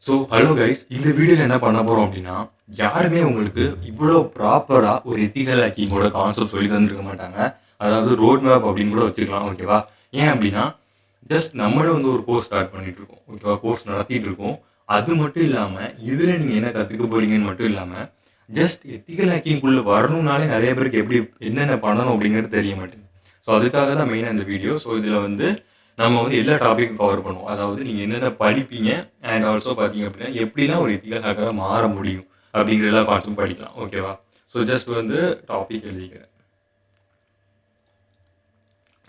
So hello guys, இந்த வீடியோவில் என்ன பண்ண போகிறோம் அப்படின்னா, யாருமே உங்களுக்கு இவ்வளோ ப்ராப்பராக ஒரு எத்திக்கல் ஹேக்கிங்கோட கான்செப்ட் சொல்லி தந்துருக்க மாட்டாங்க. அதாவது ரோட் மேப் அப்படின்னு கூட வச்சுக்கலாம். ஓகேவா? ஏன் அப்படின்னா, ஜஸ்ட் நம்மளும் வந்து ஒரு கோர்ஸ் ஸ்டார்ட் பண்ணிட்டு இருக்கோம். ஓகேவா? கோர்ஸ் நடத்திட்டு இருக்கோம். அது மட்டும் இல்லாமல் இதில் நீங்கள் என்ன கற்றுக்க போறீங்கன்னு மட்டும் இல்லாமல், ஜஸ்ட் எத்திக்கல் ஹேக்கிங்குள்ளே வரணும்னாலே நிறைய பேருக்கு எப்படி என்னென்ன பண்ணணும் அப்படிங்கிறது தெரிய மாட்டேங்குது. ஸோ அதுக்காக தான் மெயினாக இந்த வீடியோ. ஸோ இதில் வந்து நம்ம வந்து எல்லா டாப்பிக்கும் கவர் பண்ணுவோம். அதாவது நீங்கள் என்னென்ன படிப்பீங்க அண்ட் ஆல்சோ பார்த்தீங்க அப்படின்னா எப்படிலாம் ஒரு எத்திக்கல் ஹேக்கராக மாற முடியும் அப்படிங்கிற எல்லா கான்செப்டும் படிக்கலாம். ஓகேவா? ஸோ ஜஸ்ட் வந்து டாபிக் எழுதிக்கிறேன்.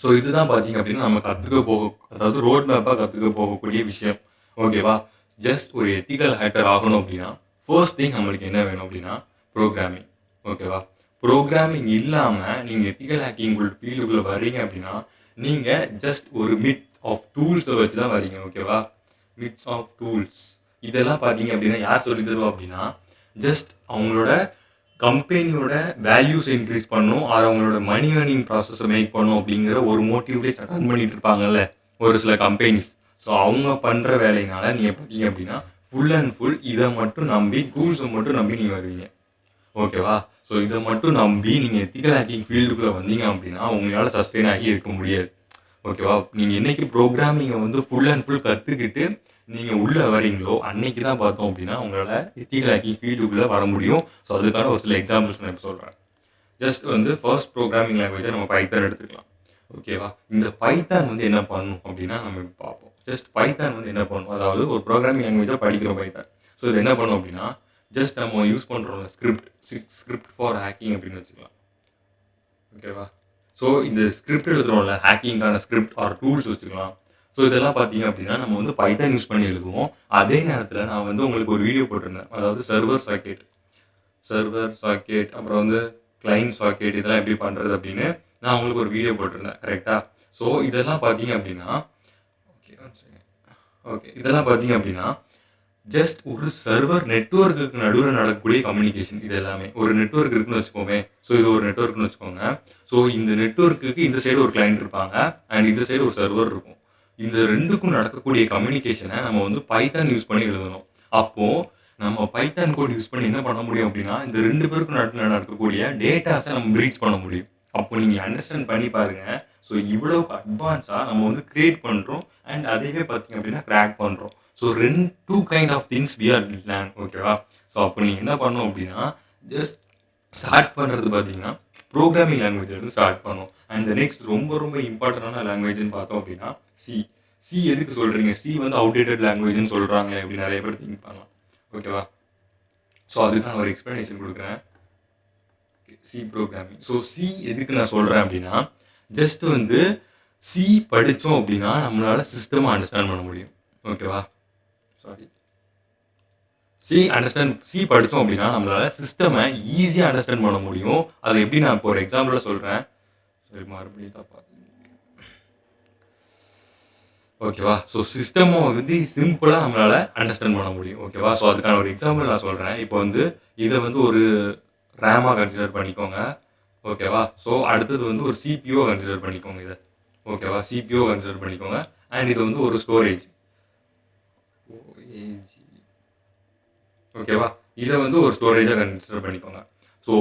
ஸோ இதுதான் பார்த்தீங்க அப்படின்னா நம்ம கற்றுக்க அதாவது ரோட் மேப்பாக கற்றுக்க போகக்கூடிய விஷயம். ஓகேவா? ஜஸ்ட் ஒரு எத்திக்கல் ஹேக்கர் ஆகணும் அப்படின்னா ஃபர்ஸ்ட் திங் நம்மளுக்கு என்ன வேணும் அப்படின்னா ப்ரோக்ராமிங். ஓகேவா? ப்ரோக்ராமிங் இல்லாமல் நீங்கள் எத்திக்கல் ஹேக்கிங் ஃபீல்டுக்குள்ளே வரீங்க அப்படின்னா நீங்கள் ஜஸ்ட் ஒரு மிட் ஆஃப் டூல்ஸை வச்சு தான் வரீங்க. ஓகேவா? மிட்ஸ் ஆஃப் டூல்ஸ் இதெல்லாம் பார்த்தீங்க அப்படின்னா யார் சொல்லி தருவோம் அப்படின்னா ஜஸ்ட் அவங்களோட கம்பெனியோட வேல்யூஸ் இன்க்ரீஸ் பண்ணணும், அது அவங்களோட மணி ஏர்னிங் ப்ராசஸை மேக் பண்ணணும் அப்படிங்கிற ஒரு மோட்டிவ்லேயே ரன் பண்ணிட்டு இருப்பாங்கல்ல ஒரு சில கம்பெனிஸ். ஸோ அவங்க பண்ணுற வேலையினால நீங்கள் பார்த்தீங்க அப்படின்னா ஃபுல் அண்ட் ஃபுல் இதை மட்டும் நம்பி டூல்ஸை மட்டும் நம்பி நீங்கள் வருவீங்க. ஓகேவா? ஸோ இதை மட்டும் நம்பி நீங்கள் எத்திக்கல் ஹேக்கிங் ஃபீல்டுக்குள்ளே வந்தீங்க அப்படின்னா உங்களால் சஸ்டெயின் ஆகி இருக்க முடியாது. ஓகேவா? நீங்கள் என்னைக்கு ப்ரோக்ராமிங்கை வந்து ஃபுல் அண்ட் ஃபுல் கற்றுக்கிட்டு நீங்கள் உள்ளே வரீங்களோ அன்னைக்கு தான் பார்த்தோம் அப்படின்னா உங்களால் எத்திக்கல் ஹேக்கிங் ஃபீல்டுக்குள்ளே வர முடியும். ஸோ அதுக்கான ஒரு சில எக்ஸாம்பிள்ஸ் நான் இப்போ சொல்கிறேன். ஜஸ்ட் வந்து ஃபர்ஸ்ட் ப்ரோக்ராமிங் லாங்குவேஜை நம்ம பைத்தான் எடுத்துக்கலாம். ஓகேவா? இந்த பைத்தான் வந்து என்ன பண்ணும் அப்படின்னா நம்ம இப்போ பார்ப்போம். ஜஸ்ட் பைத்தான் வந்து என்ன பண்ணும், அதாவது ஒரு ப்ரோக்ராமிங் லாங்குவேஜாக படிக்கிறோம் பைத்தான். ஸோ இது என்ன பண்ணும் அப்படின்னா ஜஸ்ட் நம்ம யூஸ் பண்ணுறோம் ஸ்கிரிப்ட் ஃபார் ஹேக்கிங் அப்படின்னு வச்சுக்கலாம். ஓகேவா? ஸோ இந்த ஸ்கிரிப்ட் எழுதுறோம்ல, ஹேக்கிங்கான ஸ்கிரிப்ட் ஆர் டூல்ஸ் வச்சுக்கலாம். ஸோ இதெல்லாம் பார்த்தீங்க அப்படின்னா நம்ம வந்து பைத்தான் யூஸ் பண்ணி எழுதுவோம். அதே நேரத்தில் நான் வந்து உங்களுக்கு ஒரு வீடியோ போட்டிருந்தேன். அதாவது சர்வர் சாக்கெட் அப்புறம் வந்து கிளைண்ட் சாக்கெட் இதெல்லாம் எப்படி பண்ணுறது அப்படின்னு நான் உங்களுக்கு ஒரு வீடியோ போட்டிருந்தேன். கரெக்டாக? ஸோ இதெல்லாம் பார்த்தீங்க அப்படின்னா ஓகே இதெல்லாம் பார்த்தீங்க அப்படின்னா ஜஸ்ட் ஒரு சர்வர் நெட்வொர்க்குக்கு நடுவில் நடக்கக்கூடிய கம்யூனிகேஷன். இது எல்லாமே ஒரு நெட்வொர்க் இருக்குன்னு வச்சுக்கோங்க. ஸோ இது ஒரு நெட்வொர்க்னு வச்சுக்கோங்க. ஸோ இந்த நெட்வொர்க்குக்கு இந்த சைடு ஒரு கிளைண்ட் இருப்பாங்க அண்ட் இந்த சைடு ஒரு சர்வர் இருக்கும். இந்த ரெண்டுக்கும் நடக்கக்கூடிய கம்யூனிகேஷனை நம்ம வந்து பைத்தான் யூஸ் பண்ணி எழுதணும். அப்போது நம்ம பைத்தான் கோட் யூஸ் பண்ணி என்ன பண்ண முடியும் அப்படின்னா இந்த ரெண்டு பேருக்கும் நடுவில் நடக்கக்கூடிய டேட்டாஸை நம்ம பிரீச் பண்ண முடியும். அப்போ நீங்கள் அண்டர்ஸ்டாண்ட் பண்ணி பாருங்கள். ஸோ இவ்வளோ அட்வான்ஸாக நம்ம வந்து கிரியேட் பண்ணுறோம் அண்ட் அதையே பார்த்தீங்க அப்படின்னா கிராக் பண்ணுறோம். So two kind of things we are learn. ஓகேவா? ஸோ அப்போ நீங்கள் என்ன பண்ணணும் அப்படின்னா ஜஸ்ட் ஸ்டார்ட் பண்ணுறது பார்த்தீங்கன்னா ப்ரோக்ராமிங் லாங்குவேஜ் ஸ்டார்ட் பண்ணணும். அண்ட் நெக்ஸ்ட் ரொம்ப ரொம்ப இம்பார்ட்டண்டான லாங்குவேஜ்னு பார்த்தோம் அப்படின்னா சி எதுக்கு சொல்கிறீங்க, சி வந்து அவுடேட்டட் லாங்குவேஜ்னு சொல்கிறாங்க அப்படின்னு நிறைய பேர் திங்க் பண்ணலாம். ஓகேவா? ஸோ அதுக்கு நான் ஒரு எக்ஸ்ப்ளனேஷன் கொடுக்குறேன். C programming. ஸோ சி எதுக்கு நான் சொல்கிறேன் அப்படின்னா ஜஸ்ட் வந்து சி படித்தோம் அப்படின்னா நம்மளால் சிஸ்டமை அண்டர்ஸ்டாண்ட் பண்ண முடியும். ஓகேவா? சி படித்தோம் அப்படின்னா நம்மளால் சிஸ்டமை ஈஸியாக அண்டர்ஸ்டாண்ட் பண்ண முடியும். அது எப்படி நான் இப்போ ஒரு எக்ஸாம்பிளில் சொல்கிறேன். சரி மறுபடியும் தப்பா. ஓகேவா? ஸோ சிஸ்டமை வந்து சிம்பிளாக நம்மளால் அண்டர்ஸ்டாண்ட் பண்ண முடியும். ஓகேவா? ஸோ அதுக்கான ஒரு எக்ஸாம்பிள் நான் சொல்கிறேன். இப்போ வந்து இதை வந்து ஒரு ரேமாக கன்சிடர் பண்ணிக்கோங்க. ஓகேவா? ஸோ அடுத்தது வந்து ஒரு சிபிஓ கன்சிடர் பண்ணிக்கோங்க இதை. ஓகேவா? சிபிஓ கன்சிடர் பண்ணிக்கோங்க அண்ட் இது வந்து ஒரு ஸ்டோரேஜ். ஓகேவா? இதை வந்து ஒரு ஸ்டோரேஜாக கன்சிடர் பண்ணிக்கோங்க. ஸோ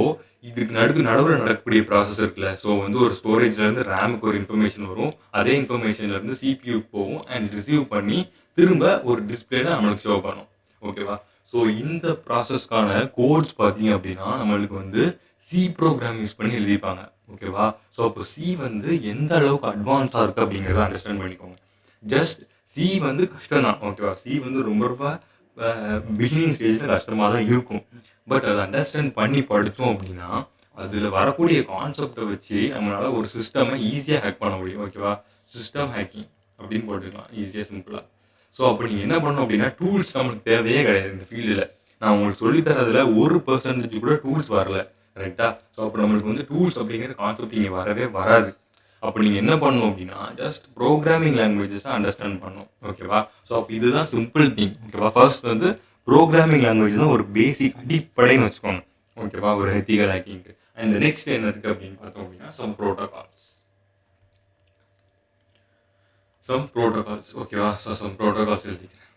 இதுக்கு நடுவில் நடக்கக்கூடிய ப்ராசஸ் இருக்குல்ல. ஸோ வந்து ஒரு ஸ்டோரேஜ்லேருந்து ரேமுக்கு ஒரு இன்ஃபர்மேஷன் வரும். அதே இன்ஃபர்மேஷன்லேருந்து சிபியூக்கு போகும் அண்ட் ரிசீவ் பண்ணி திரும்ப ஒரு டிஸ்பிளேல நம்மளுக்கு ஷோ பண்ணும். ஓகேவா? ஸோ இந்த ப்ராசஸ்க்கான கோட்ஸ் பார்த்தீங்க அப்படின்னா நம்மளுக்கு வந்து சி ப்ரோக்ராம் யூஸ் பண்ணி எழுதிப்பாங்க. ஓகேவா? ஸோ அப்போ சி வந்து எந்த அளவுக்கு அட்வான்ஸாக இருக்குது அப்படிங்கிறத அண்டர்ஸ்டாண்ட் பண்ணிக்கோங்க. ஜஸ்ட் சி வந்து கஷ்டம் தான். ஓகேவா? சி வந்து ரொம்ப ரொம்ப பிகினிங் ஸ்டேஜில் கஷ்டமாக தான் இருக்கும். பட் அதை அண்டர்ஸ்டாண்ட் பண்ணி படித்தோம் அப்படின்னா அதில் வரக்கூடிய கான்செப்டை வச்சு நம்மளால் ஒரு சிஸ்டமை ஈஸியாக ஹேக் பண்ண முடியும். ஓகேவா? சிஸ்டம் ஹேக்கிங் அப்படின்னு போட்டுக்கலாம் ஈஸியாக சிம்பிளாக. ஸோ அப்போ நீங்கள் என்ன பண்ணணும் அப்படின்னா டூல்ஸ் நம்மளுக்கு தேவையே கிடையாது இந்த ஃபீல்டில். நான் உங்களுக்கு சொல்லித்தரதில் 1% கூட டூல்ஸ் வரல. கரெக்டாக? ஸோ அப்போ நம்மளுக்கு வந்து டூல்ஸ் அப்படிங்கிற கான்செப்ட் இங்கே வரவே வராது. அப்போ நீங்கள் என்ன பண்ணணும் அப்படின்னா ஜஸ்ட் ப்ரோக்ராமிங் லாங்குவேஜஸை அண்டர்ஸ்டாண்ட் பண்ணணும். ஓகேவா? ஸோ அப்போ இதுதான் சிம்பிள் திங். ஓகேவா? ஃபர்ஸ்ட் வந்து ப்ரோக்ராமிங் லாங்குவேஜ் தான் ஒரு பேசிக் அடிப்படைன்னு வச்சுக்கோங்க. ஓகேவா? ஒரு எத்திக்கல் ஹேக்கிங்க்கு. அண்ட் நெக்ஸ்ட் என்ன இருக்குது அப்படின்னு பார்த்தோம் அப்படின்னா சம் ப்ரோட்டோகால்ஸ். ஓகேவா? ஸோ சம் ப்ரோட்டோகால்ஸ் எழுதிக்கிறேன்.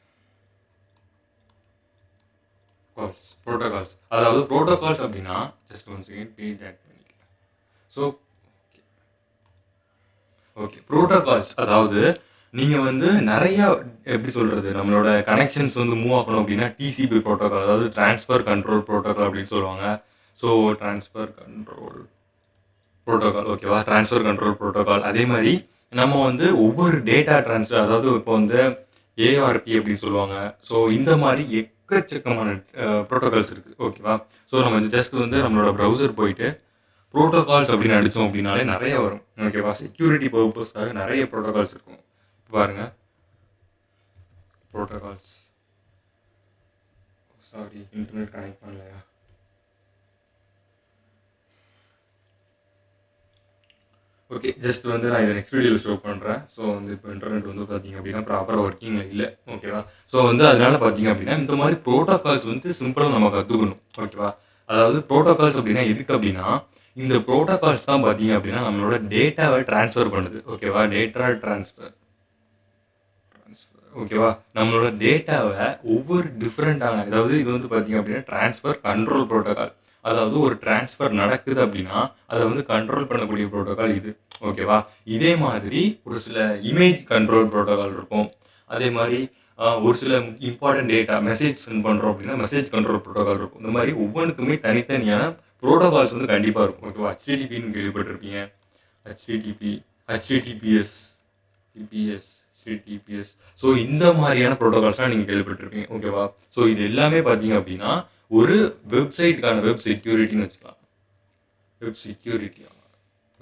ப்ரோட்டோகால்ஸ் அதாவது ப்ரோட்டோகால்ஸ் அப்படின்னா just one second page add பண்ணிக்கலாம். ஸோ ஓகே, ப்ரோட்டோகால்ஸ் அதாவது நீங்கள் வந்து நிறையா எப்படி சொல்கிறது, நம்மளோட கனெக்ஷன்ஸ் வந்து மூவ் ஆகணும் அப்படின்னா டிசிபி ப்ரோட்டோகால், அதாவது ட்ரான்ஸ்ஃபர் கண்ட்ரோல் ப்ரோட்டோகால் அப்படின்னு சொல்லுவாங்க. ஸோ ட்ரான்ஸ்ஃபர் கண்ட்ரோல் ப்ரோட்டோகால், ஓகேவா, ட்ரான்ஸ்ஃபர் கண்ட்ரோல் ப்ரோட்டோகால். அதே மாதிரி நம்ம வந்து ஒவ்வொரு டேட்டா ட்ரான்ஸ்ஃபர், அதாவது இப்போ வந்து ஏஆர்பி அப்படின்னு சொல்லுவாங்க. ஸோ இந்த மாதிரி எக்கச்சக்கமான ப்ரோட்டோகால்ஸ் இருக்குது, ஓகேவா. ஸோ நம்ம ஜஸ்ட் வந்து நம்மளோட ப்ரௌசர் போயிட்டு ப்ரோட்டோகால்ஸ் அப்படின்னு அடித்தோம் அப்படின்னாலே நிறைய வரும், ஓகேவா. செக்யூரிட்டி பர்பஸ்க்காக நிறைய ப்ரோட்டோகால்ஸ் இருக்கும். பாருங்க, ப்ரோட்டோகால்ஸ், சாரி இன்டர்நெட் கனெக்ட் பண்ணலையா. ஓகே, ஜஸ்ட் வந்து நான் இதை நெக்ஸ்ட் வீடியோவில் ஷோ பண்ணுறேன். ஸோ வந்து இப்போ இன்டர்நெட் வந்து பார்த்தீங்க அப்படின்னா ப்ராப்பராக ஒர்க்கிங்கில் இல்லை, ஓகேவா. ஸோ வந்து அதனால பார்த்தீங்க அப்படின்னா இந்த மாதிரி ப்ரோட்டோகால்ஸ் வந்து சிம்பிளாக நம்ம கற்றுக்கணும், ஓகேவா. அதாவது ப்ரோட்டோகால்ஸ் அப்படின்னா எதுக்கு அப்படின்னா இந்த ப்ரோட்டோகால்ஸ் தான் பார்த்தீங்க அப்படின்னா நம்மளோட டேட்டாவை ட்ரான்ஸ்ஃபர் பண்ணுது, ஓகேவா. டேட்டா ட்ரான்ஸ்ஃபர், ஓகேவா. நம்மளோட டேட்டாவை ஒவ்வொரு டிஃப்ரெண்ட்டான, அதாவது இது வந்து பார்த்தீங்க அப்படின்னா ட்ரான்ஸ்ஃபர் கண்ட்ரோல் ப்ரோட்டோகால், அதாவது ஒரு ட்ரான்ஸ்ஃபர் நடக்குது அப்படின்னா அதை வந்து கண்ட்ரோல் பண்ணக்கூடிய ப்ரோட்டோகால் இது, ஓகேவா. இதே மாதிரி ஒரு சில இமேஜ் கண்ட்ரோல் ப்ரோட்டோகால் இருக்கும். அதே மாதிரி ஒரு சில இம்பார்ட்டன்ட் டேட்டா மெசேஜ் சென்ட் பண்ணுறோம் அப்படின்னா மெசேஜ் கண்ட்ரோல் ப்ரோட்டோகால் இருக்கும். இந்த மாதிரி ஒவ்வொன்றுக்குமே தனித்தனியான ப்ரோட்டோகால்ஸ் வந்து கண்டிப்பாக இருக்கும், ஓகேவா. ஹெச்டிடிபின்னு கேள்விப்பட்டிருப்பீங்க, HTTP, HTTPS, TPS, HTTPS. So இந்த மாதிரியான ப்ரோட்டோகால்ஸ்லாம் நீங்கள் கேள்விப்பட்டிருப்பீங்க, ஓகேவா. ஸோ இது எல்லாமே பார்த்தீங்க அப்படின்னா ஒரு வெப்சைட்டுக்கான வெப் செக்யூரிட்டின்னு வச்சுக்கலாம், வெப் செக்யூரிட்டி,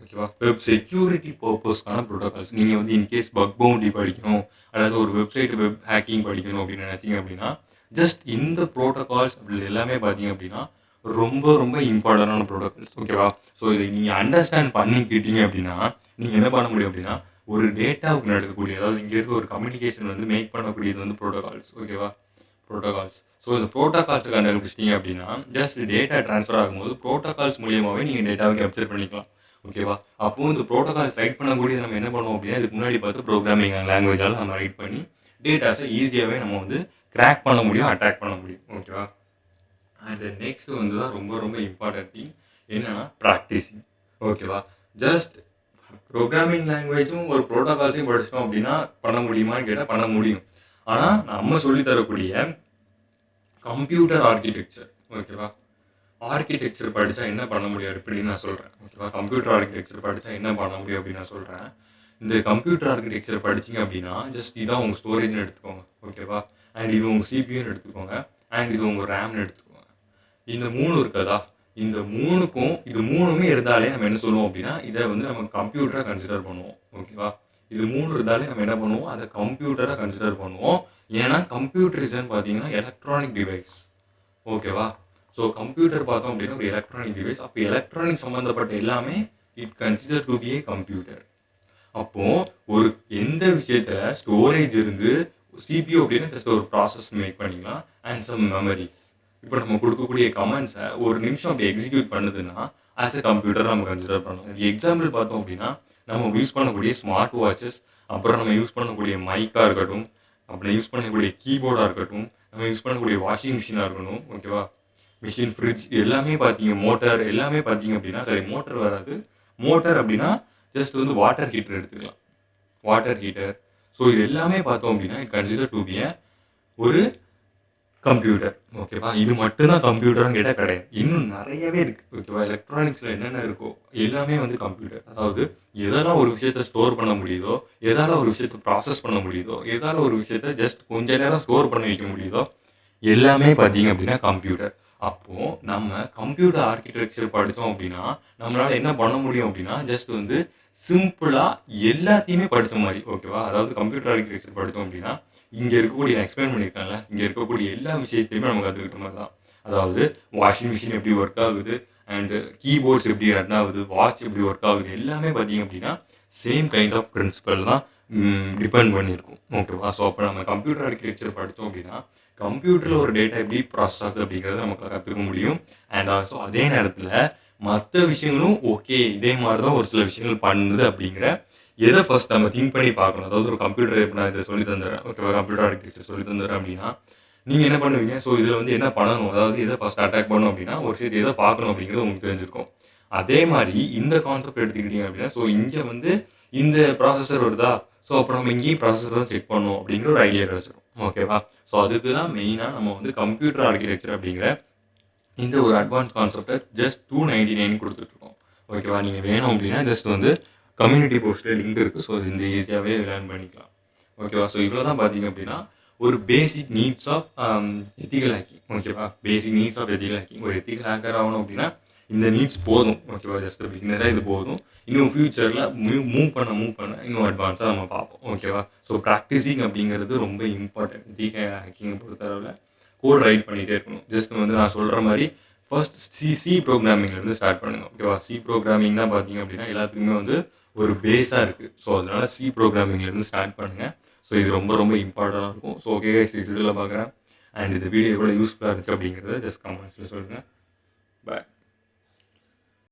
ஓகேவா. வெப் செக்யூரிட்டி பர்பஸ்க்கான ப்ரோட்டோகால்ஸ். நீங்கள் வந்து இன்கேஸ் பக் பவுண்டி படிக்கணும் அல்லது ஒரு வெப்சைட் வெப் ஹேக்கிங் படிக்கணும் அப்படின்னு நினச்சிங்க அப்படின்னா ஜஸ்ட் இந்த ப்ரோட்டோகால்ஸ் அப்படி எல்லாமே பார்த்தீங்க அப்படின்னா ரொம்ப ரொம்ப இம்பார்ட்டண்டான ப்ரோட்டோகால்ஸ், ஓகேவா. ஸோ இதை நீங்கள் அண்டர்ஸ்டாண்ட் பண்ணிக்கிட்டீங்க அப்படின்னா நீங்கள் என்ன பண்ண முடியும் அப்படின்னா ஒரு டேட்டாவுக்கு நடக்கக்கூடிய, அதாவது இங்கே இருக்க ஒரு கம்யூனிகேஷன் வந்து மேக் பண்ணக்கூடியது வந்து ப்ரோட்டோகால்ஸ், ஓகேவா. ப்ரோட்டோகால்ஸ். ஸோ இந்த ப்ரோட்டோகால்ஸை கண்டுபிடிச்சிட்டிங்க அப்படின்னா ஜஸ்ட் டேட்டா ட்ரான்ஸ்ஃபர் ஆகும்போது ப்ரோட்டோகால்ஸ் மூலியமாகவே நீங்கள் டேட்டாவை கேப்சர் பண்ணிக்கலாம், ஓகேவா. அப்போது இந்த ப்ரோட்டோகால்ஸ் ரைட் பண்ணக்கூடியது நம்ம என்ன பண்ணுவோம் அப்படின்னா இதுக்கு முன்னாடி பார்த்து ப்ரோக்ராமிங் லாங்குவேஜால் நம்ம ரைட் பண்ணி டேட்டாஸை ஈஸியாகவே நம்ம வந்து கிராக் பண்ண முடியும், அட்டாக் பண்ண முடியும், ஓகேவா. அண்ட் நெக்ஸ்ட் வந்து தான் ரொம்ப ரொம்ப இம்பார்ட்டன்ட் திங் என்னென்னா ப்ராக்டிஸிங், ஓகேவா. ஜஸ்ட் ப்ரோக்ராமிங் லாங்குவேஜும் ஒரு ப்ரோட்டோகால்ஸையும் படிச்சிட்டோம் அப்படின்னா பண்ண முடியுமான்னு கேட்டால் பண்ண முடியும். ஆனால் நம்ம சொல்லித்தரக்கூடிய கம்ப்யூட்டர் ஆர்கிடெக்சர், ஓகேவா, ஆர்கிடெக்சர் படித்தா என்ன பண்ண முடியும் அப்படின்னு நான் சொல்கிறேன், ஓகேவா. கம்ப்யூட்டர் ஆர்கிடெக்சர் படித்தா என்ன பண்ண முடியும் அப்படின்னு நான் சொல்கிறேன். இந்த கம்ப்யூட்டர் ஆர்கிடெக்சர் படிச்சிங்க அப்படின்னா ஜஸ்ட் இதான் உங்கள் ஸ்டோரேஜ்னு எடுத்துக்கோங்க, ஓகேவா. அண்ட் இது உங்கள் சிபியூன்னு எடுத்துக்கோங்க, அண்ட் இது உங்கள் ரேம்னு எடுத்துக்கோங்க. இந்த 3 இருக்குதா, இந்த 3க்கும் இது 3மே இருந்தாலே நம்ம என்ன சொல்லுவோம் அப்படின்னா இதை வந்து நம்ம கம்ப்யூட்டரை கன்சிடர் பண்ணுவோம், ஓகேவா. இது 3 இருந்தாலே நம்ம என்ன பண்ணுவோம், அதை கம்ப்யூட்டரை கன்சிடர் பண்ணுவோம். ஏன்னா கம்ப்யூட்டரிசன் பார்த்தீங்கன்னா எலக்ட்ரானிக் டிவைஸ், ஓகேவா. ஸோ கம்ப்யூட்டர் பார்த்தோம் அப்படின்னா ஒரு எலக்ட்ரானிக் டிவைஸ். அப்போ எலக்ட்ரானிக் சம்மந்தப்பட்ட எல்லாமே it consider to be a computer. அப்போது ஒரு எந்த விஷயத்தில் ஸ்டோரேஜ் இருந்து சிபியூ அப்படின்னா ஜஸ்ட் ஒரு ப்ராசஸ் மேக் பண்ணிக்கலாம் அண்ட் சம் மெமரிஸ். இப்போ நம்ம கொடுக்கக்கூடிய கமெண்ட்ஸை ஒரு நிமிஷம் அப்படி எக்ஸிக்யூட் பண்ணுதுன்னா ஆஸ் எ கம்ப்யூட்டர் நம்ம கன்சிடர் பண்ணலாம். இது எக்ஸாம்பிள் பார்த்தோம் அப்படின்னா நம்ம யூஸ் பண்ணக்கூடிய ஸ்மார்ட் வாட்சஸ், அப்புறம் நம்ம யூஸ் பண்ணக்கூடிய மைக்காக இருக்கட்டும், அப்புறம் யூஸ் பண்ணக்கூடிய கீபோர்டாக இருக்கட்டும், நம்ம யூஸ் பண்ணக்கூடிய வாஷிங் மிஷினாக இருக்கணும், ஓகேவா. மிஷின், ஃப்ரிட்ஜ் எல்லாமே பார்த்தீங்க, மோட்டர் எல்லாமே பார்த்தீங்க அப்படின்னா, சரி மோட்டர் வராது, மோட்டர் அப்படின்னா ஜஸ்ட் வந்து வாட்டர் ஹீட்டர் எடுத்துக்கலாம், வாட்டர் ஹீட்டர். ஸோ இது எல்லாமே பார்த்தோம் அப்படின்னா இட் கன்சிடர் டு பி ஒரு கம்ப்யூட்டர், ஓகேவா. இது மட்டும்தான் கம்ப்யூட்டர்னு கேட்டால் கிடையாது, இன்னும் நிறையவே இருக்குது, ஓகேவா. எலக்ட்ரானிக்ஸில் என்னென்ன இருக்கோ எல்லாமே வந்து கம்ப்யூட்டர். அதாவது எதெல்லாம் ஒரு விஷயத்தை ஸ்டோர் பண்ண முடியுதோ, எதால் ஒரு விஷயத்தை ப்ராசஸ் பண்ண முடியுதோ, எதால் ஒரு விஷயத்தை ஜஸ்ட் கொஞ்ச நேரம் ஸ்டோர் பண்ண வைக்க முடியுதோ எல்லாமே பார்த்தீங்க அப்படின்னா கம்ப்யூட்டர். அப்போது நம்ம கம்ப்யூட்டர் ஆர்கிடெக்சர் படித்தோம் அப்படின்னா நம்மளால் என்ன பண்ண முடியும் அப்படின்னா ஜஸ்ட் வந்து சிம்பிளாக எல்லாத்தையுமே படித்த மாதிரி, ஓகேவா. அதாவது கம்ப்யூட்டர் ஆர்கிடெக்சர் படித்தோம் அப்படின்னா இங்கே இருக்கக்கூடிய, நான் எக்ஸ்பிளைன் பண்ணியிருக்கேன்ல, இங்கே இருக்கக்கூடிய எல்லா விஷயத்தையுமே நம்ம கற்றுக்கிட்ட மாதிரி தான். அதாவது வாஷிங் மிஷின் எப்படி ஒர்க் ஆகுது, அண்டு கீபோர்ட்ஸ் எப்படி ரன் ஆகுது, வாட்ச் எப்படி ஒர்க் ஆகுது, எல்லாமே பார்த்தீங்க அப்படின்னா சேம் கைண்ட் ஆஃப் பிரின்சிபல் தான் டிபெண்ட் பண்ணியிருக்கும், ஓகேவா. ஸோ அப்போ நம்ம கம்ப்யூட்டர் ஆர்கிடெக்சர் படித்தோம் அப்படின்னா கம்ப்யூட்டரில் ஒரு டேட்டா எப்படி ப்ராசஸ் ஆகுது அப்படிங்கிறத நமக்கு கற்றுக்க முடியும். அண்ட் ஆல்சோ அதே நேரத்தில் மற்ற விஷயங்களும் ஓகே இதே மாதிரி தான் ஒரு சில விஷயங்கள் பண்ணுது அப்படிங்கிற எதை ஃபஸ்ட் நம்ம திங்க் பண்ணி பார்க்கணும். அதாவது ஒரு கம்ப்யூட்டர் இப்போ நான் இதை சொல்லி தந்துடுறேன், ஓகேவா, கம்ப்யூட்டர் ஆர்கிடெக்சர் சொல்லி தந்துடுறேன் அப்படின்னா நீங்கள் என்ன பண்ணுவீங்க? ஸோ இதில் வந்து என்ன பண்ணணும், அதாவது எதை ஃபஸ்ட் அட்டாக் பண்ணணும் அப்படின்னா ஒரு விஷயத்தை எதை பார்க்கணும் அப்படிங்கிறது உங்களுக்கு தெரிஞ்சிருக்கும். அதே மாதிரி இந்த கான்செப்ட் எடுத்துக்கிட்டீங்க அப்படின்னா, ஸோ இங்கே வந்து இந்த ப்ராசஸர் வருதா, ஸோ அப்போ நம்ம இங்கேயும் ப்ராசஸர் தான் செக் பண்ணணும் அப்படிங்கிற ஒரு ஐடியா கிடச்சிரும். ஓகேவா? ஸோ அதுக்கு தான் மெயினாக நம்ம வந்து கம்ப்யூட்டர் ஆர்கிடெக்சர் அப்படிங்கிற இந்த ஒரு அட்வான்ஸ் கான்செப்டை ஜஸ்ட் 299 கொடுத்துட்ருக்கோம். ஓகேவா? நீங்கள் வேணும் அப்படின்னா ஜஸ்ட் வந்து கம்யூனிட்டி போஸ்ட்டில் லிங்க் இருக்குது. ஸோ இந்த ஈஸியாகவே லேர்ன் பண்ணிக்கலாம். ஓகேவா? ஸோ இவ்வளோ தான் பார்த்தீங்க அப்படின்னா ஒரு basic needs of ethical hacking. ஓகேவா? Basic needs of ethical hacking. ஒரு எத்திக்கல் ஹேக்கர் ஆகணும் அப்படின்னா இந்த நீட்ஸ் போதும். ஓகேவா? ஜஸ்ட் பிகினராக இது போதும். இன்னும் ஃப்யூச்சரில் மூவ் பண்ண இன்னும் அட்வான்ஸாக நம்ம பார்ப்போம். ஓகேவா? ஸோ ப்ராக்டிஸிங் அப்படிங்கிறது ரொம்ப இம்பார்ட்டன்ட். எத்திக்கல் ஹேக்கிங்கை பொறுத்தளவில் கோட் ரைட் பண்ணிகிட்டே இருக்கணும். ஜஸ்ட் வந்து நான் சொல்கிற மாதிரி ஃபர்ஸ்ட் சி ப்ரோக்ராமிங்லேருந்து ஸ்டார்ட் பண்ணுங்க. ஓகேவா? சி ப்ரோக்ராமிங் தான் பார்த்தீங்க அப்படின்னா எல்லாத்துக்குமே வந்து ஒரு பேஸாக இருக்குது. ஸோ அதனால சி ப்ரோக்ராமிங்லேருந்து ஸ்டார்ட் பண்ணுங்கள். ஸோ இது ரொம்ப ரொம்ப இம்பார்ட்டண்ட்டாக இருக்கும். ஸோ ஓகே கைஸ், இதில் பார்க்குறேன். அண்ட் இந்த வீடியோ எவ்வளோ யூஸ்ஃபுல்லாக இருந்துச்சு அப்படிங்கிறத ஜஸ்ட் கமெண்ட்ஸில் சொல்லுங்கள். பாய்.